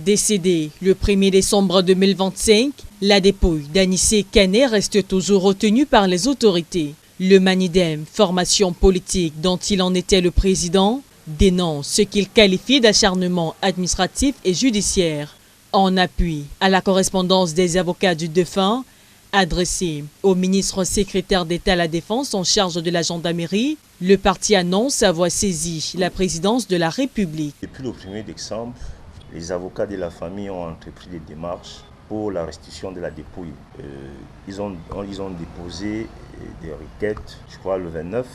Décédé le 1er décembre 2025, la dépouille d'Anissé Kané reste toujours retenue par les autorités. Le Manidem, formation politique dont il en était le président, dénonce ce qu'il qualifie d'acharnement administratif et judiciaire. En appui à la correspondance des avocats du défunt, adressée au ministre secrétaire d'État à la Défense en charge de la gendarmerie, le parti annonce avoir saisi la présidence de la République. Depuis le 1er décembre, les avocats de la famille ont entrepris des démarches pour la restitution de la dépouille. Ils ont déposé des requêtes, je crois le 29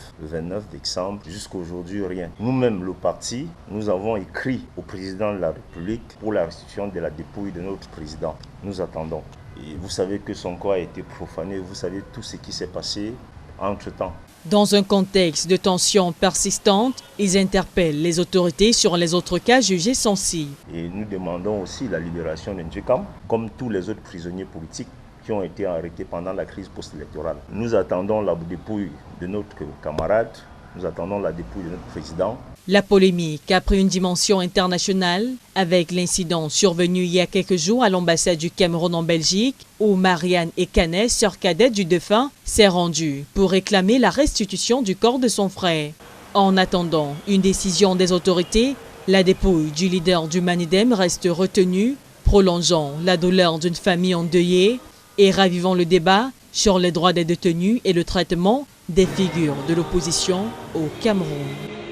décembre, jusqu'à aujourd'hui rien. Nous-mêmes, le parti, nous avons écrit au président de la République pour la restitution de la dépouille de notre président. Nous attendons. Et vous savez que son corps a été profané, vous savez tout ce qui s'est passé entre-temps. Dans un contexte de tension persistante, ils interpellent les autorités sur les autres cas jugés sensibles. Et nous demandons aussi la libération de Ndjekam, comme tous les autres prisonniers politiques qui ont été arrêtés pendant la crise post-électorale. Nous attendons la dépouille de notre camarade, nous attendons la dépouille de notre président. La polémique a pris une dimension internationale avec l'incident survenu il y a quelques jours à l'ambassade du Cameroun en Belgique où Marianne Ekané, sœur cadette du défunt, s'est rendue pour réclamer la restitution du corps de son frère. En attendant une décision des autorités, la dépouille du leader du Manidem reste retenue, prolongeant la douleur d'une famille endeuillée et ravivant le débat sur les droits des détenus et le traitement des figures de l'opposition au Cameroun.